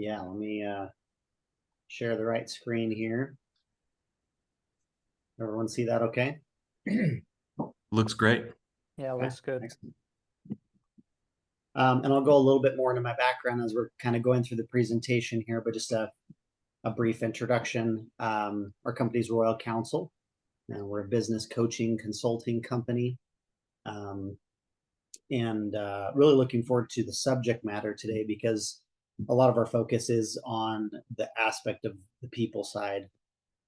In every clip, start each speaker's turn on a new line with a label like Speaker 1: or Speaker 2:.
Speaker 1: Yeah, let me share the right screen here. Everyone see that okay?
Speaker 2: Looks great.
Speaker 3: Yeah,
Speaker 1: Okay,
Speaker 3: looks good.
Speaker 1: excellent. And I'll go a little bit more into my background as we're kind of going through the presentation here, but just a brief introduction. Our company's Royal Counsel, and we're a business coaching consulting company. And really looking forward to the subject matter today because a lot of our focus is on the aspect of the people side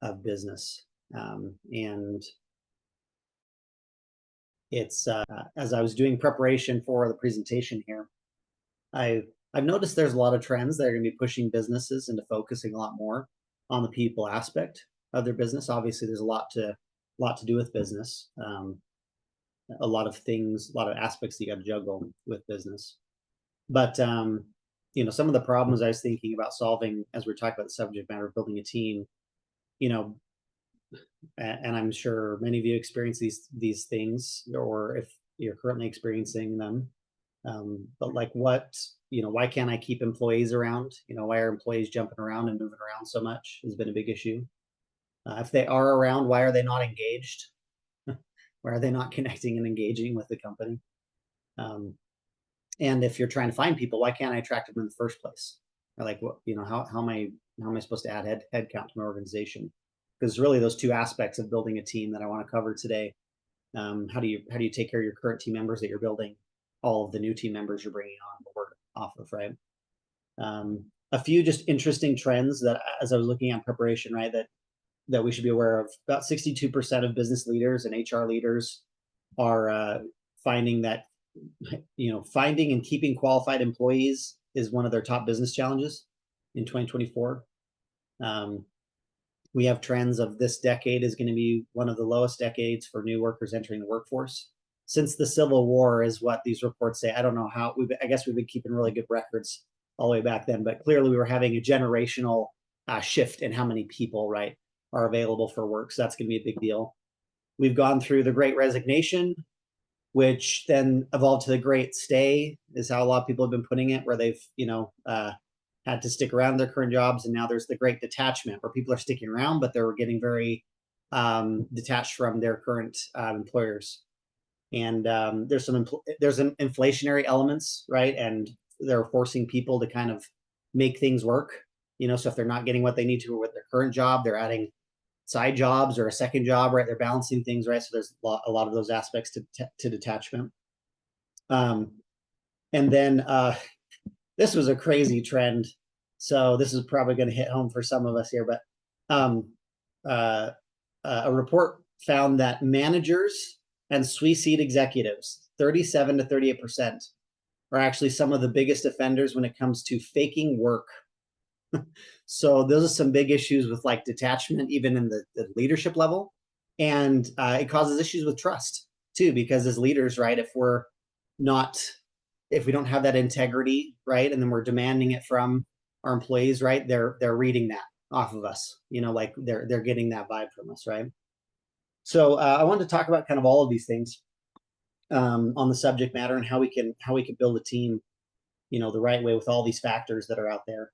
Speaker 1: of business. And it's as I was doing preparation for the presentation here, I've noticed there's a lot of trends that are going to be pushing businesses into focusing a lot more on the people aspect of their business. Obviously, there's a lot to do with business. A lot of things, a lot of aspects that you got to juggle with business. But some of the problems I was thinking about solving as we're talking about the subject matter of building a team, and I'm sure many of you experience these things, or if you're currently experiencing them. But like why can't I keep employees around? Why are employees jumping around and moving around so much has been a big issue. If they are around, why are they not engaged? Why are they not connecting and engaging with the company? And if you're trying to find people, why can't I attract them in the first place? Or like, what, how am I supposed to add head count to my organization? Because really those two aspects of building a team that I want to cover today. How do you take care of your current team members that you're building, all of the new team members you're bringing on board off of, right? A few just interesting trends that as I was looking at preparation, right, that we should be aware of. About 62% of business leaders and HR leaders are finding that finding and keeping qualified employees is one of their top business challenges in 2024. We have trends of this decade is going to be one of the lowest decades for new workers entering the workforce since the Civil War, is what these reports say. I don't know how. I guess we've been keeping really good records all the way back then, but clearly we were having a generational shift in how many people, right, are available for work. So that's going to be a big deal. We've gone through the Great Resignation, which then evolved to the Great Stay, is how a lot of people have been putting it, where they've had to stick around their current jobs. And now there's the Great Detachment, where people are sticking around, but they're getting very detached from their current employers. And there's some inflationary elements, right? And they're forcing people to kind of make things work. So if they're not getting what they need to with their current job, they're adding side jobs or a second job, right? They're balancing things, right? So there's a lot of those aspects to detachment. And then this was a crazy trend. So this is probably going to hit home for some of us here, but a report found that managers and C-suite executives, 37 to 38%, are actually some of the biggest offenders when it comes to faking work. So those are some big issues with like detachment, even in the leadership level. And it causes issues with trust too, because as leaders, right, if we don't have that integrity, right, and then we're demanding it from our employees, right, they're reading that off of us, like they're getting that vibe from us, right? So I wanted to talk about kind of all of these things on the subject matter and how we can build a team, the right way with all these factors that are out there.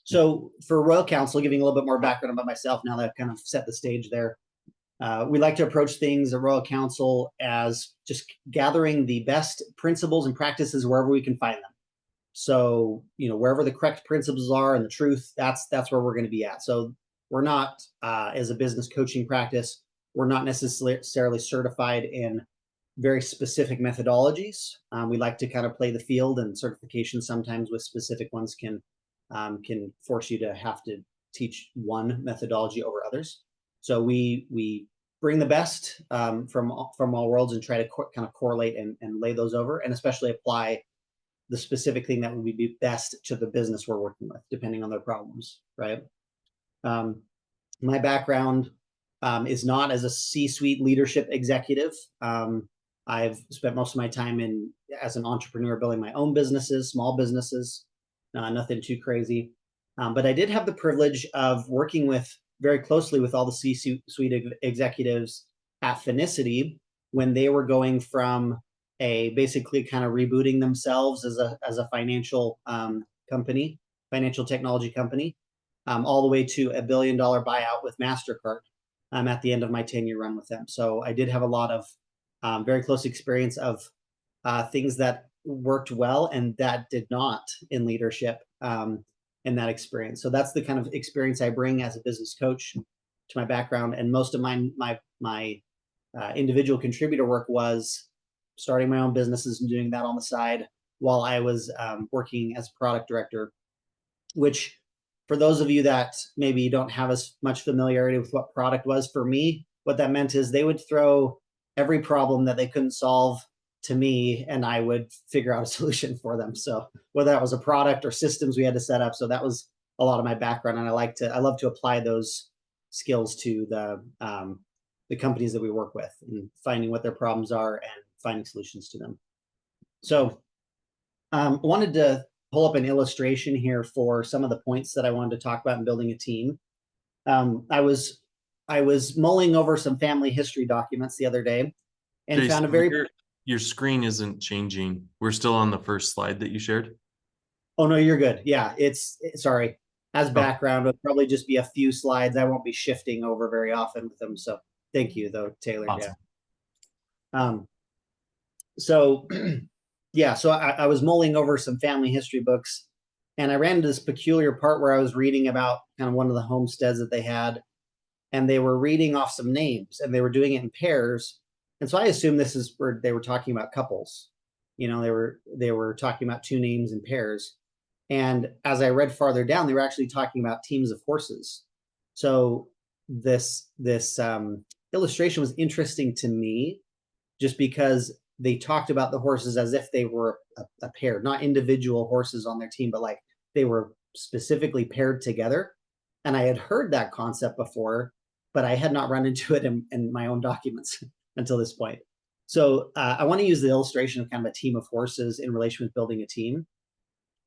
Speaker 1: So for Royal Counsel, giving a little bit more background about myself now that I've kind of set the stage there, we like to approach things at Royal Counsel as just gathering the best principles and practices wherever we can find them. So, wherever the correct principles are and the truth, that's where we're going to be at. So we're not, as a business coaching practice, we're not necessarily certified in very specific methodologies. We like to kind of play the field, and certification sometimes with specific ones can force you to have to teach one methodology over others. So we bring the best from all worlds and try to kind of correlate and lay those over, and especially apply the specific thing that would be best to the business we're working with, depending on their problems, right? My background is not as a C-suite leadership executive. I've spent most of my time as an entrepreneur building my own businesses, small businesses, nothing too crazy. But I did have the privilege of working very closely with all the C-suite executives at Finicity when they were going from basically kind of rebooting themselves as a financial company, financial technology company, all the way to a $1 billion buyout with MasterCard at the end of my 10-year run with them. So I did have a lot of very close experience of things that worked well and that did not in leadership in that experience. So that's the kind of experience I bring as a business coach to my background. And most of my individual contributor work was starting my own businesses and doing that on the side while I was working as product director, which for those of you that maybe don't have as much familiarity with what product was, for me, what that meant is they would throw every problem that they couldn't solve to me and I would figure out a solution for them. So whether that was a product or systems we had to set up. So that was a lot of my background. And I love to apply those skills to the companies that we work with and finding what their problems are and finding solutions to them. So I wanted to pull up an illustration here for some of the points that I wanted to talk about in building a team. I was mulling over some family history documents the other day and
Speaker 2: Jason,
Speaker 1: found a very
Speaker 2: your screen isn't changing. We're still on the first slide that you shared.
Speaker 1: Oh no, you're good. Yeah, sorry. As background, it'll probably just be a few slides. I won't be shifting over very often with them. So thank you though, Taylor.
Speaker 2: Awesome.
Speaker 1: Yeah. So yeah, so I was mulling over some family history books and I ran into this peculiar part where I was reading about kind of one of the homesteads that they had, and they were reading off some names and they were doing it in pairs. And so I assume this is where they were talking about couples. You know, they were talking about two names in pairs. And as I read farther down, they were actually talking about teams of horses. So this illustration was interesting to me just because they talked about the horses as if they were a pair, not individual horses on their team, but like they were specifically paired together. And I had heard that concept before, but I had not run into it in my own documents until this point. So I want to use the illustration of kind of a team of horses in relation with building a team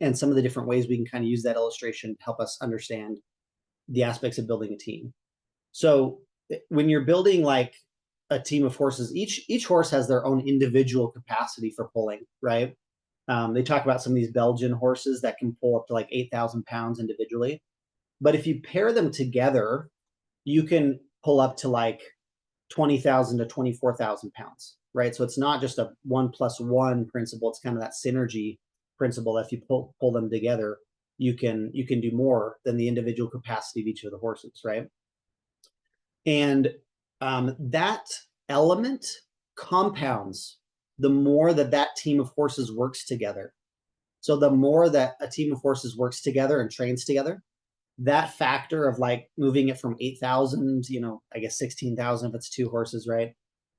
Speaker 1: and some of the different ways we can kind of use that illustration to help us understand the aspects of building a team. So when you're building like a team of horses, each horse has their own individual capacity for pulling, right? They talk about some of these Belgian horses that can pull up to like 8,000 pounds individually. But if you pair them together, you can pull up to like 20,000 to 24,000 pounds, right? So it's not just a 1+1 principle. It's kind of that synergy principle that if you pull them together, you can do more than the individual capacity of each of the horses, right? And that element compounds the more that team of horses works together. So the more that a team of horses works together and trains together, that factor of like moving it from 8,000, I guess 16,000 if it's two horses, right,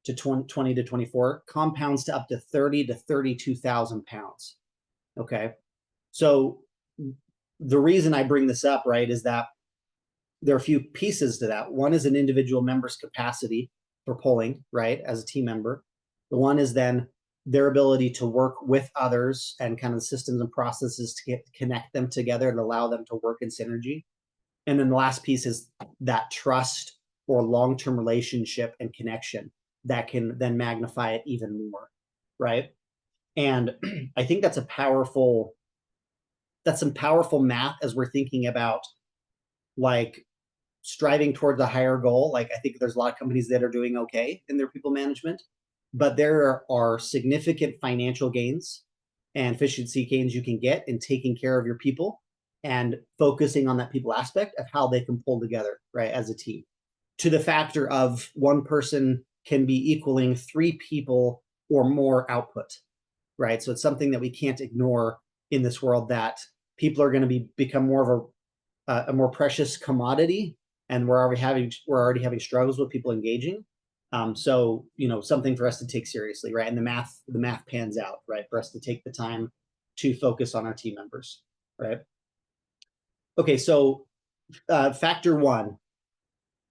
Speaker 1: to 20 to 24 compounds to up to 30 to 32,000 pounds. Okay. So the reason I bring this up, right, is that there are a few pieces to that. One is an individual member's capacity for pulling, right, as a team member. The one is then their ability to work with others and kind of the systems and processes to connect them together and allow them to work in synergy. And then the last piece is that trust or long-term relationship and connection that can then magnify it even more, right? And I think that's some powerful math as we're thinking about like striving towards a higher goal. Like I think there's a lot of companies that are doing okay in their people management, but there are significant financial gains and efficiency gains you can get in taking care of your people and focusing on that people aspect of how they can pull together, right, as a team, to the factor of one person can be equaling 3 people or more output, right? So it's something that we can't ignore in this world, that people are going to become more of a more precious commodity, and we're already having struggles with people engaging. So something for us to take seriously, right? And the math pans out, right, for us to take the time to focus on our team members, right? Okay, so factor 1,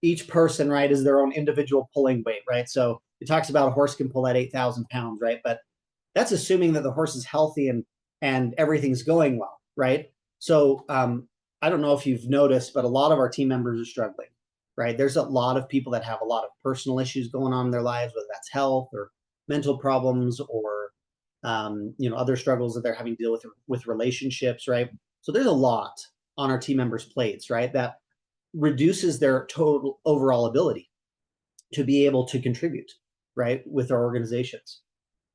Speaker 1: each person, right, is their own individual pulling weight, right? So it talks about a horse can pull at 8,000 pounds, right? But that's assuming that the horse is healthy and everything's going well, right? So I don't know if you've noticed, but a lot of our team members are struggling, right? There's a lot of people that have a lot of personal issues going on in their lives, whether that's health or mental problems or other struggles that they're having to deal with relationships, right? So there's a lot on our team members' plates, right? That reduces their total overall ability to be able to contribute, right, with our organizations.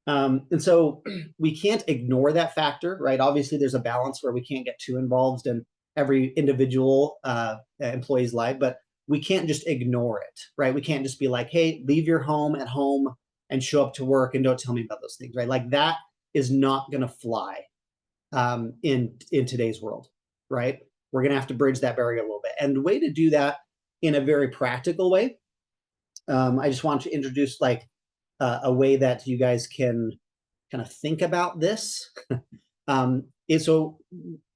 Speaker 1: And so we can't ignore that factor, right? Obviously, there's a balance where we can't get too involved in every individual employee's life, but we can't just ignore it, right? We can't just be like, hey, leave your home at home and show up to work and don't tell me about those things, right? Like that is not going to fly in today's world, right? We're going to have to bridge that barrier a little bit. And the way to do that in a very practical way, I just want to introduce like a way that you guys can kind of think about this. So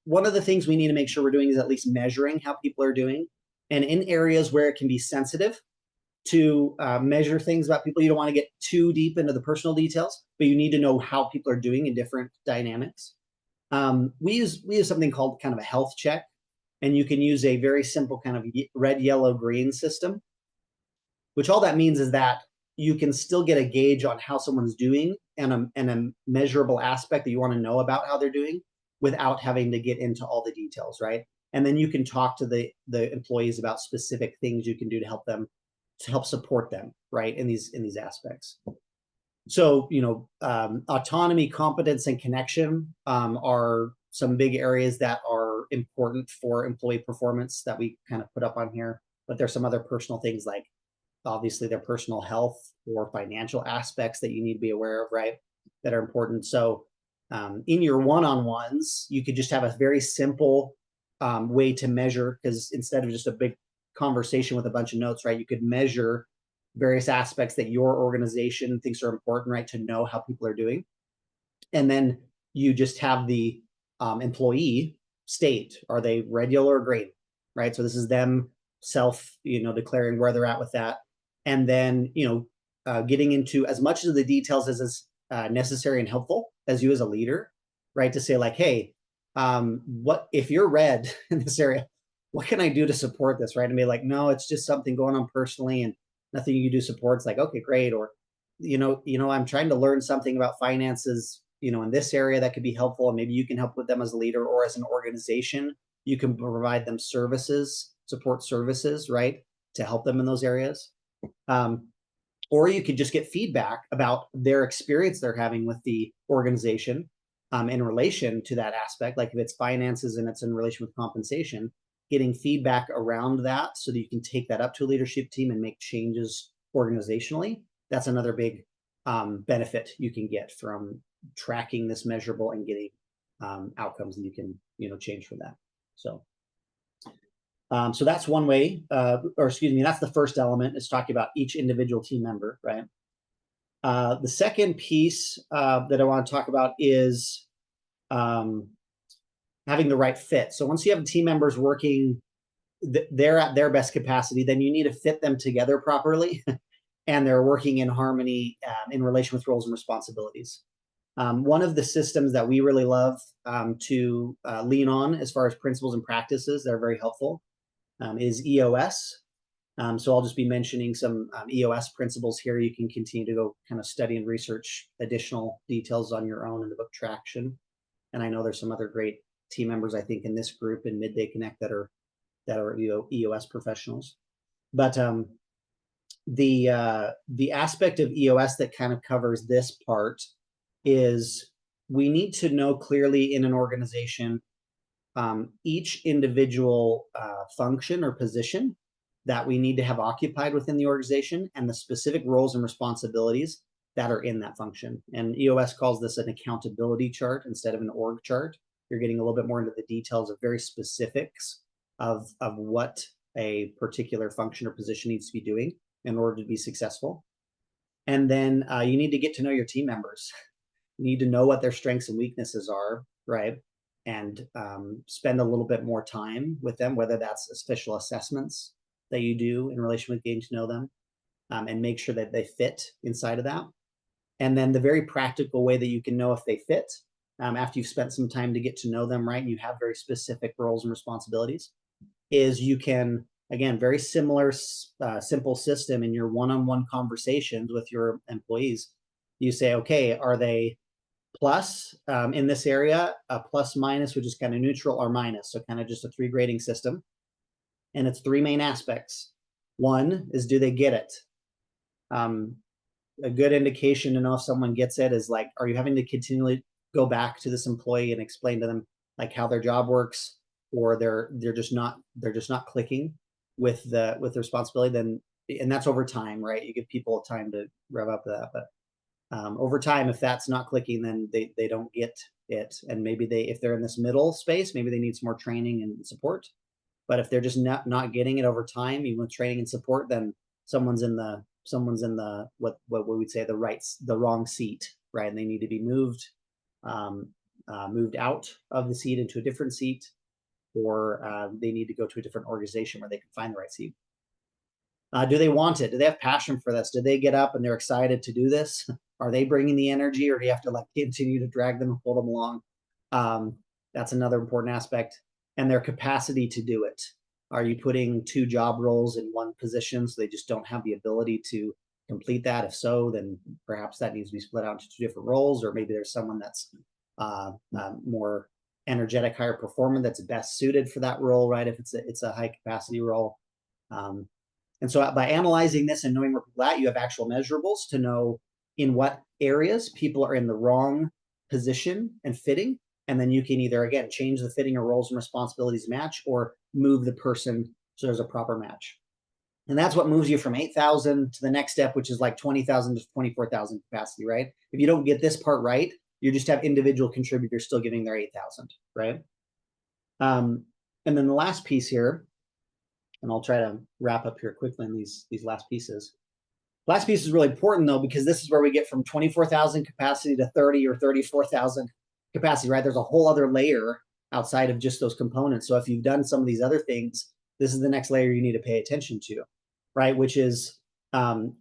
Speaker 1: one of the things we need to make sure we're doing is at least measuring how people are doing. And in areas where it can be sensitive to measure things about people, you don't want to get too deep into the personal details, but you need to know how people are doing in different dynamics. We use something called kind of a health check, and you can use a very simple kind of red, yellow, green system, which all that means is that you can still get a gauge on how someone's doing and a measurable aspect that you want to know about how they're doing without having to get into all the details, right? And then you can talk to the employees about specific things you can do to help support them, right, in these aspects. So, autonomy, competence, and connection are some big areas that are important for employee performance that we kind of put up on here. But there's some other personal things like obviously their personal health or financial aspects that you need to be aware of, right, that are important. So in your one-on-ones, you could just have a very simple way to measure, because instead of just a big conversation with a bunch of notes, right, you could measure various aspects that your organization thinks are important, right, to know how people are doing. And then you just have the employee state, are they red, yellow, or green, right? So this is them declaring where they're at with that. And then, getting into as much of the details as is necessary and helpful as you as a leader, right? To say like, hey, what if you're red in this area, what can I do to support this, right? And be like, no, it's just something going on personally and nothing you can do support. It's like, okay, great. Or, I'm trying to learn something about finances, in this area that could be helpful. And maybe you can help with them as a leader or as an organization. You can provide them support services, right, to help them in those areas. Or you could just get feedback about their experience they're having with the organization in relation to that aspect. Like if it's finances and it's in relation with compensation, getting feedback around that so that you can take that up to a leadership team and make changes organizationally. That's another big benefit you can get from tracking this measurable and getting outcomes that you can, change for that. So that's one way, that's the first element, is talking about each individual team member, right? The second piece that I want to talk about is having the right fit. So once you have team members working, they're at their best capacity, then you need to fit them together properly and they're working in harmony in relation with roles and responsibilities. One of the systems that we really love to lean on as far as principles and practices that are very helpful is EOS. So I'll just be mentioning some EOS principles here. You can continue to go kind of study and research additional details on your own in the book Traction. And I know there's some other great team members, I think, in this group in Midday Connect that are EOS professionals. But the aspect of EOS that kind of covers this part is we need to know clearly in an organization each individual function or position that we need to have occupied within the organization and the specific roles and responsibilities that are in that function. And EOS calls this an accountability chart instead of an org chart. You're getting a little bit more into the details of very specifics of what a particular function or position needs to be doing in order to be successful. And then you need to get to know your team members. You need to know what their strengths and weaknesses are, right? And spend a little bit more time with them, whether that's special assessments that you do in relation with getting to know them, and make sure that they fit inside of that. And then the very practical way that you can know if they fit after you've spent some time to get to know them, right, and you have very specific roles and responsibilities, is you can, again, very similar, simple system in your one-on-one conversations with your employees, you say, okay, are they plus in this area, a plus minus, which is kind of neutral, or minus, so kind of just a 3 grading system. And it's 3 main aspects. One is, do they get it? A good indication to know if someone gets it is like, are you having to continually go back to this employee and explain to them like how their job works, or they're just not clicking with the responsibility? Then, and that's over time, right? You give people time to rev up that, but over time, if that's not clicking, then they don't get it. And maybe if they're in this middle space, maybe they need some more training and support. But if they're just not getting it over time, even with training and support, then someone's in the what we would say the wrong seat, right? And they need to be moved out of the seat into a different seat, or they need to go to a different organization where they can find the right seat. Do they want it? Do they have passion for this? Do they get up and they're excited to do this? Are they bringing the energy, or do you have to like continue to drag them and pull them along? That's another important aspect. And their capacity to do it. Are you putting 2 job roles in one position so they just don't have the ability to complete that? If so, then perhaps that needs to be split out into 2 different roles, or maybe there's someone that's more energetic, higher performer that's best suited for that role, right? If it's a high capacity role. And so by analyzing this and knowing where people are at, you have actual measurables to know in what areas people are in the wrong position and fitting. And then you can either, again, change the fitting or roles and responsibilities match, or move the person so there's a proper match. And that's what moves you from 8,000 to the next step, which is like 20,000 to 24,000 capacity, right? If you don't get this part right, you just have individual contributors still giving their 8,000, right? And then the last piece here, and I'll try to wrap up here quickly in these last pieces. Last piece is really important though, because this is where we get from 24,000 capacity to 30 or 34,000 capacity, right? There's a whole other layer outside of just those components. So if you've done some of these other things, this is the next layer you need to pay attention to, right? Which is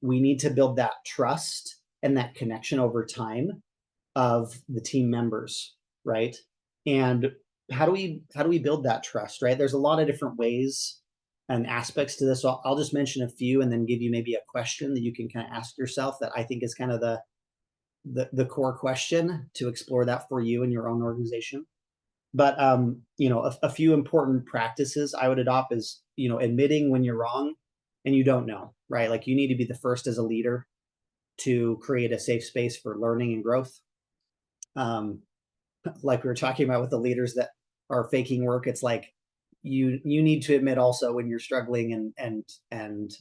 Speaker 1: we need to build that trust and that connection over time of the team members, right? And how do we build that trust, right? There's a lot of different ways and aspects to this. So I'll just mention a few and then give you maybe a question that you can kind of ask yourself that I think is kind of the core question to explore that for you in your own organization. But a few important practices I would adopt is, admitting when you're wrong and you don't know, right? Like you need to be the first as a leader to create a safe space for learning and growth. Like we were talking about with the leaders that are faking work, it's like you need to admit also when you're struggling and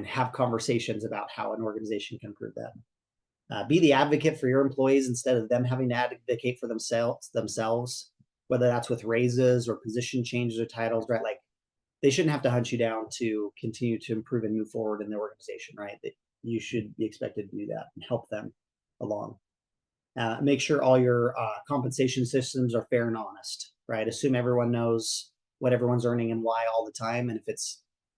Speaker 1: have conversations about how an organization can improve that. Be the advocate for your employees instead of them having to advocate for themselves, whether that's with raises or position changes or titles, right? Like they shouldn't have to hunt you down to continue to improve and move forward in the organization, right? That you should be expected to do that and help them along. Make sure all your compensation systems are fair and honest, right? Assume everyone knows what everyone's earning and why all the time. And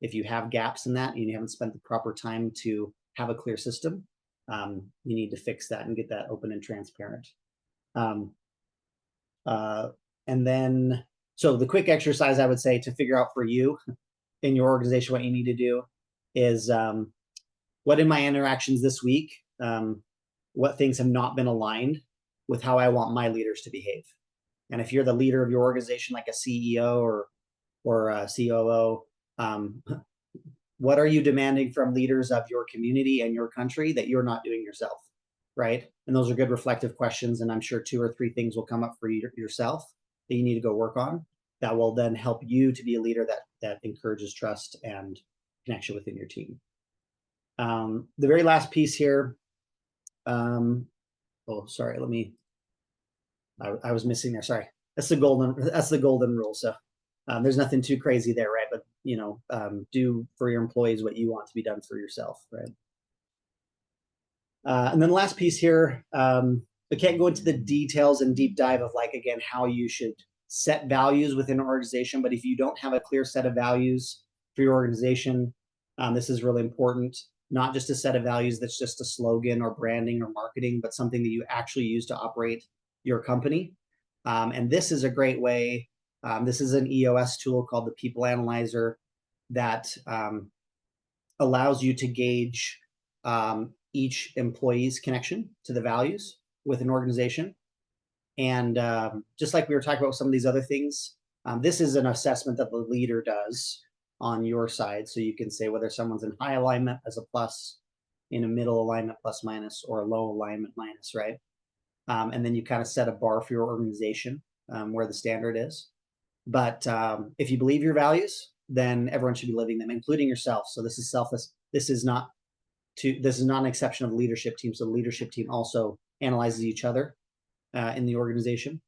Speaker 1: if you have gaps in that and you haven't spent the proper time to have a clear system, you need to fix that and get that open and transparent. And then, so the quick exercise I would say to figure out for you in your organization, what you need to do is what in my interactions this week, what things have not been aligned with how I want my leaders to behave. And if you're the leader of your organization, like a CEO or a COO, what are you demanding from leaders of your community and your country that you're not doing yourself, right? And those are good reflective questions. And I'm sure 2 or 3 things will come up for you yourself that you need to go work on that will then help you to be a leader that encourages trust and connection within your team. The very last piece here, sorry, I was missing there. Sorry. That's the golden rule. So there's nothing too crazy there, right? But do for your employees what you want to be done for yourself, right? And then the last piece here, I can't go into the details and deep dive of like, again, how you should set values within an organization. But if you don't have a clear set of values for your organization, this is really important. Not just a set of values that's just a slogan or branding or marketing, but something that you actually use to operate your company. And this is a great way. This is an EOS tool called the People Analyzer that allows you to gauge each employee's connection to the values with an organization. And just like we were talking about some of these other things, this is an assessment that the leader does on your side. So you can say whether someone's in high alignment as a plus, in a middle alignment plus minus, or a low alignment minus, right? And then you kind of set a bar for your organization where the standard is. But if you believe your values, then everyone should be living them, including yourself. So this is selfless. This is not an exception of the leadership team. So the leadership team also analyzes each other in the organization.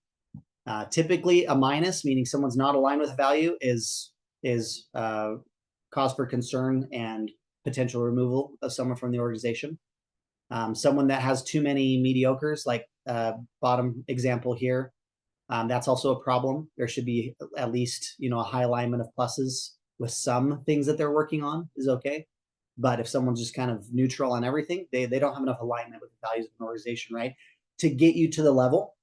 Speaker 1: Typically, a minus, meaning someone's not aligned with a value, is cause for concern and potential removal of someone from the organization. Someone that has too many mediocres, like bottom example here, that's also a problem. There should be at least, a high alignment of pluses with some things that they're working on is okay. But if someone's just kind of neutral on everything, they don't have enough alignment with the values of an organization, right? To get you to the level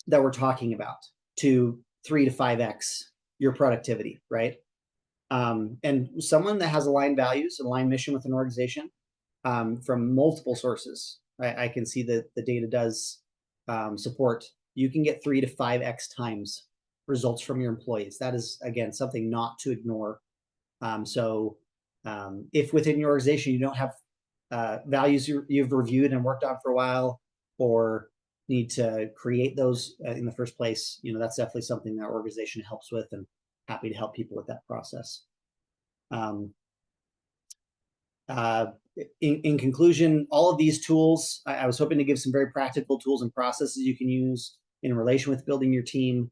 Speaker 1: that we're talking about, to 3 to 5x your productivity, right? And someone that has aligned values, aligned mission with an organization from multiple sources, I can see that the data does support, you can get 3 to 5x times results from your employees. That is, again, something not to ignore. If within your organization you don't have values you've reviewed and worked on for a while, or need to create those in the first place, that's definitely something that our organization helps with, and happy to help people with that process. In conclusion, all of these tools, I was hoping to give some very practical tools and processes you can use in relation with building your team.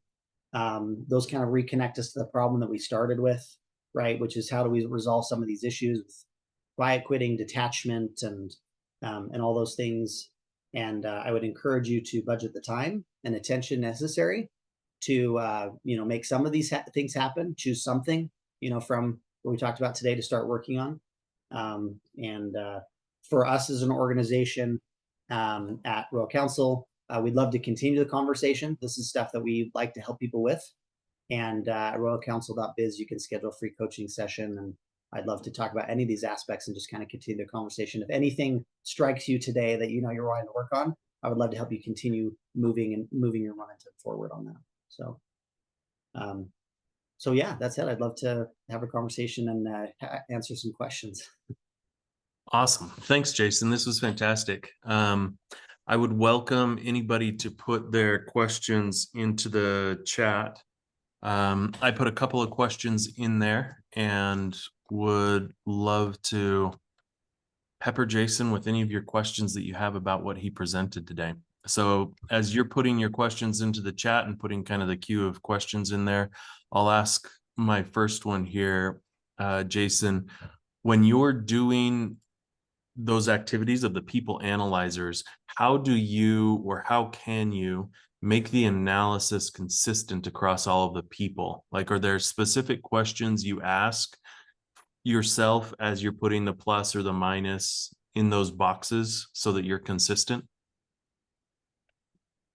Speaker 1: Those kind of reconnect us to the problem that we started with, right? Which is, how do we resolve some of these issues with quiet quitting, detachment, and all those things. And I would encourage you to budget the time and attention necessary to make some of these things happen. Choose something from what we talked about today to start working on. For us as an organization at Royal Council, we'd love to continue the conversation. This is stuff that we like to help people with. And at royalcouncil.biz, you can schedule a free coaching session. And I'd love to talk about any of these aspects and just kind of continue the conversation. If anything strikes you today that you're wanting to work on, I would love to help you continue moving your momentum forward on that. So yeah, that's it. I'd love to have a conversation and answer some questions.
Speaker 2: Awesome. Thanks, Jason. This was fantastic. I would welcome anybody to put their questions into the chat. I put a couple of questions in there and would love to pepper Jason with any of your questions that you have about what he presented today. So as you're putting your questions into the chat and putting kind of the queue of questions in there, I'll ask my first one here, Jason. When you're doing those activities of the people analyzers, how do you, or how can you make the analysis consistent across all of the people? Like, are there specific questions you ask yourself as you're putting the plus or the minus in those boxes so that you're consistent?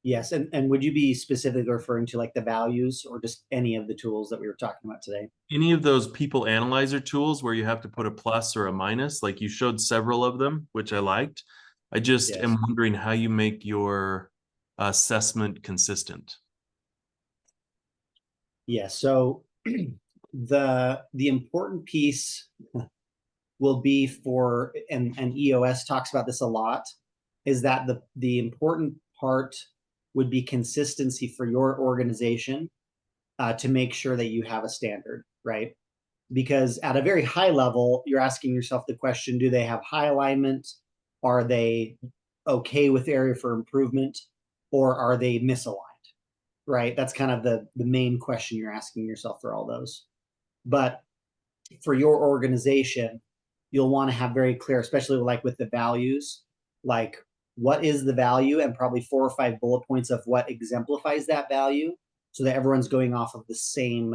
Speaker 1: Yes. And would you be specifically referring to like the values, or just any of the tools that we were talking about today?
Speaker 2: Any of those people analyzer tools where you have to put a plus or a minus, like you showed several of them, which I liked. I just am wondering how you make your assessment consistent.
Speaker 1: Yeah. So the important piece will be for, and EOS talks about this a lot, is that the important part would be consistency for your organization to make sure that you have a standard, right? Because at a very high level, you're asking yourself the question, do they have high alignment? Are they okay with area for improvement? Or are they misaligned, right? That's kind of the main question you're asking yourself for all those. But for your organization, you'll want to have very clear, especially like with the values, like what is the value, and probably 4 or 5 bullet points of what exemplifies that value, so that everyone's going off of the same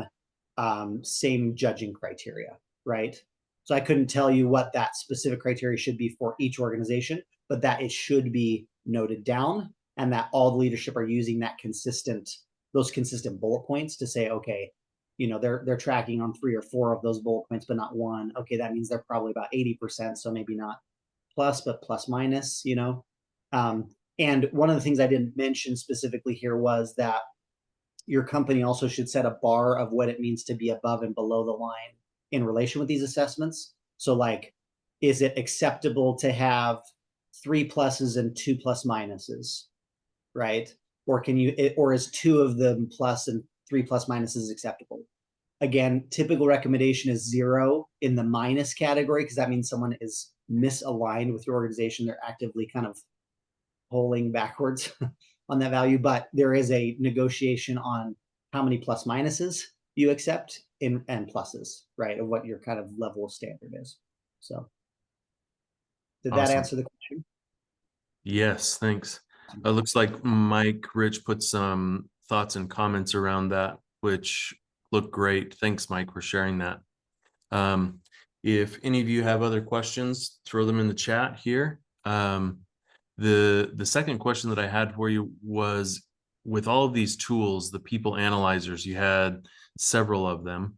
Speaker 1: judging criteria, right? So I couldn't tell you what that specific criteria should be for each organization, but that it should be noted down, and that all the leadership are using those consistent bullet points to say, okay, they're tracking on 3 or 4 of those bullet points, but not one. Okay, that means they're probably about 80%, so maybe not plus, but plus minus, and one of the things I didn't mention specifically here was that your company also should set a bar of what it means to be above and below the line in relation with these assessments. So like, is it acceptable to have 3 pluses and 2 plus minuses, right? Or or is 2 of them plus and 3 plus minuses acceptable? Again, typical recommendation is 0 in the minus category, because that means someone is misaligned with your organization. They're actively kind of pulling backwards on that value, but there is a negotiation on how many plus minuses you accept and pluses, right? Of what your kind of level of standard is. So did that
Speaker 2: Awesome.
Speaker 1: answer the question?
Speaker 2: Yes, thanks. It looks like Mike Rich put some thoughts and comments around that, which look great. Thanks, Mike, for sharing that. If any of you have other questions, throw them in the chat here. The second question that I had for you was, with all of these tools, the people analyzers, you had several of them.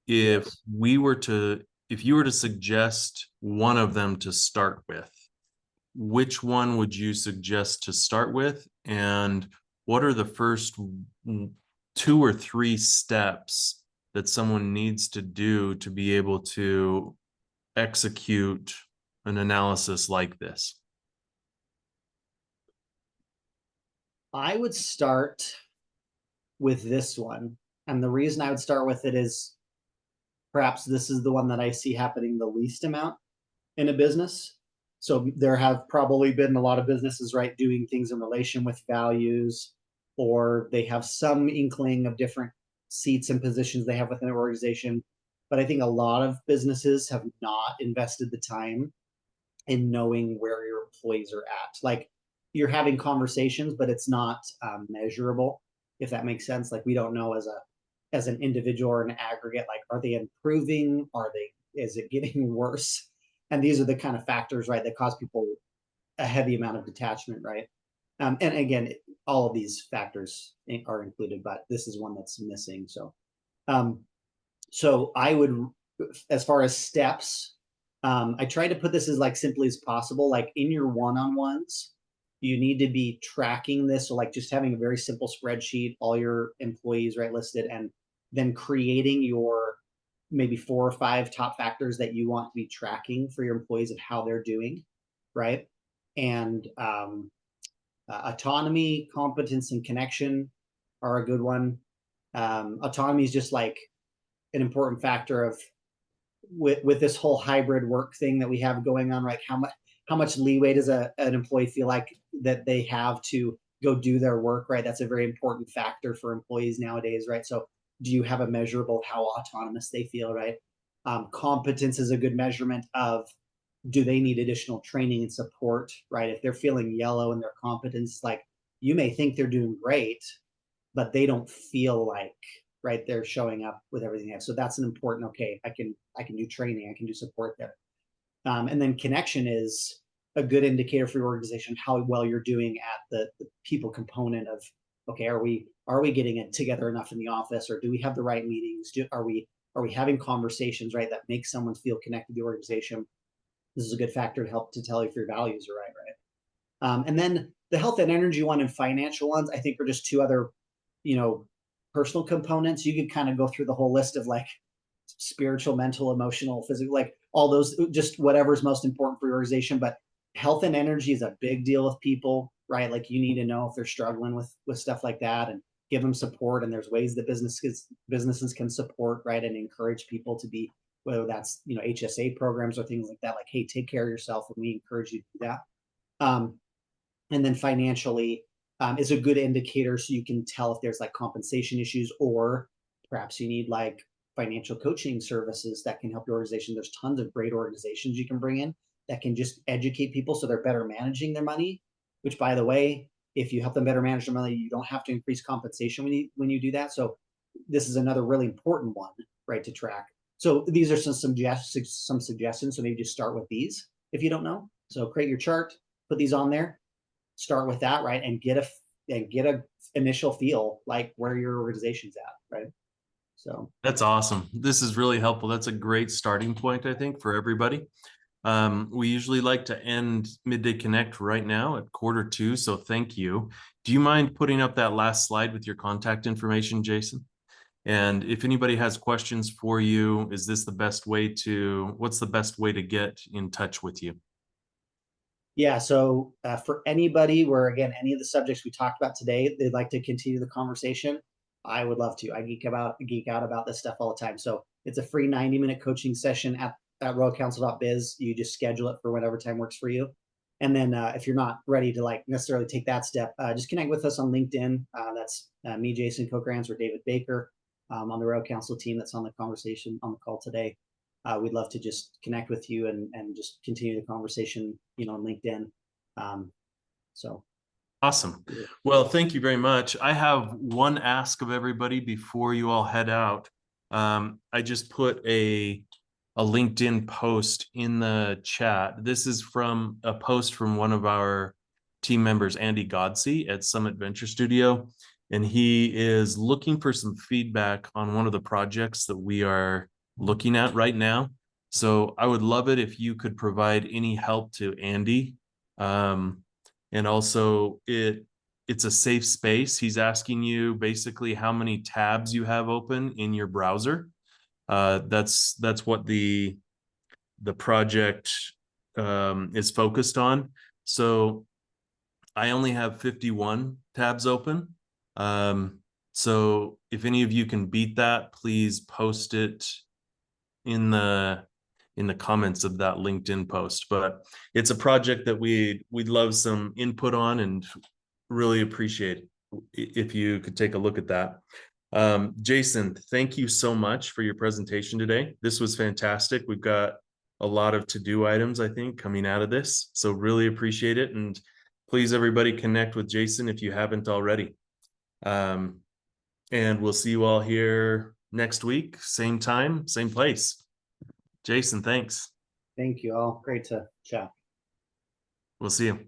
Speaker 2: If
Speaker 1: Yes.
Speaker 2: you were to suggest one of them to start with, which one would you suggest to start with? And what are the first 2 or 3 steps that someone needs to do to be able to execute an analysis like this?
Speaker 1: I would start with this one. And the reason I would start with it is perhaps this is the one that I see happening the least amount in a business. So there have probably been a lot of businesses, right, doing things in relation with values, or they have some inkling of different seats and positions they have within an organization. But I think a lot of businesses have not invested the time in knowing where your employees are at. Like, you're having conversations, but it's not measurable, if that makes sense. Like, we don't know as an individual or an aggregate, like, are they improving? Is it getting worse? And these are the kind of factors, right, that cause people a heavy amount of detachment, right? And again, all of these factors are included, but this is one that's missing. Um, so I would, as far as steps, I try to put this as like simply as possible. Like in your one-on-ones, you need to be tracking this. So like just having a very simple spreadsheet, all your employees, right, listed, and then creating your maybe 4 or 5 top factors that you want to be tracking for your employees of how they're doing, right? And autonomy, competence, and connection are a good one. Autonomy is just like an important factor of with this whole hybrid work thing that we have going on, right? How much leeway does an employee feel like that they have to go do their work, right? That's a very important factor for employees nowadays, right? So do you have a measurable of how autonomous they feel, right? Competence is a good measurement of, do they need additional training and support, right? If they're feeling yellow in their competence, like, you may think they're doing great, but they don't feel like, right, they're showing up with everything they have. So that's an important, okay, I can do training, I can do support there. And then connection is a good indicator for your organization how well you're doing at the people component of, okay, are we getting it together enough in the office, or do we have the right meetings? Are we having conversations, right, that make someone feel connected to the organization? This is a good factor to help to tell if your values are right. And then the health and energy one and financial ones, I think, are just 2 other, personal components. You could kind of go through the whole list of like spiritual, mental, emotional, physical, like all those, just whatever's most important for your organization. But health and energy is a big deal with people, right? Like, you need to know if they're struggling with stuff like that, and give them support. And there's ways that businesses can support, right, and encourage people to be, whether that's HSA programs or things like that. Like, hey, take care of yourself, and we encourage you to do that. And then financially is a good indicator, so you can tell if there's like compensation issues, or perhaps you need like financial coaching services that can help your organization. There's tons of great organizations you can bring in that can just educate people so they're better managing their money, which, by the way, if you help them better manage their money, you don't have to increase compensation when you do that. So this is another really important one, right, to track. So these are some suggestions. So maybe just start with these if you don't know. So create your chart, put these on there, start with that, right, and get a initial feel like where your organization's at, right? So
Speaker 2: That's awesome. This is really helpful. That's a great starting point, I think, for everybody. We usually like to end Midday Connect right now at 1:45, so thank you. Do you mind putting up that last slide with your contact information, Jason? And if anybody has questions for you, is this the best way to, what's the best way to get in touch with you?
Speaker 1: Yeah, so for anybody where, again, any of the subjects we talked about today, they'd like to continue the conversation, I would love to. I geek out about this stuff all the time. So it's a free 90-minute coaching session at royalcouncil.biz. You just schedule it for whatever time works for you. And then if you're not ready to like necessarily take that step, just connect with us on LinkedIn. That's me, Jason Kocherhans, or David Baker on the Royal Council team that's on the conversation on the call today. We'd love to just connect with you and just continue the conversation, on LinkedIn. So
Speaker 2: Awesome. Well, thank you very much. I have one ask of everybody before you all head out. I just put a LinkedIn post in the chat. This is from a post from one of our team members, Andy Godsey at Summit Venture Studio. And he is looking for some feedback on one of the projects that we are looking at right now. So I would love it if you could provide any help to Andy. And also it's a safe space. He's asking you basically how many tabs you have open in your browser. That's what the project is focused on. So I only have 51 tabs open. So if any of you can beat that, please post it in the comments of that LinkedIn post. But it's a project that we'd love some input on and really appreciate if you could take a look at that. Jason, thank you so much for your presentation today. This was fantastic. We've got a lot of to-do items, I think, coming out of this. So really appreciate it. And please, everybody, connect with Jason if you haven't already. And we'll see you all here next week, same time, same place. Jason, thanks.
Speaker 1: thank you all. Great to chat.
Speaker 2: We'll see you.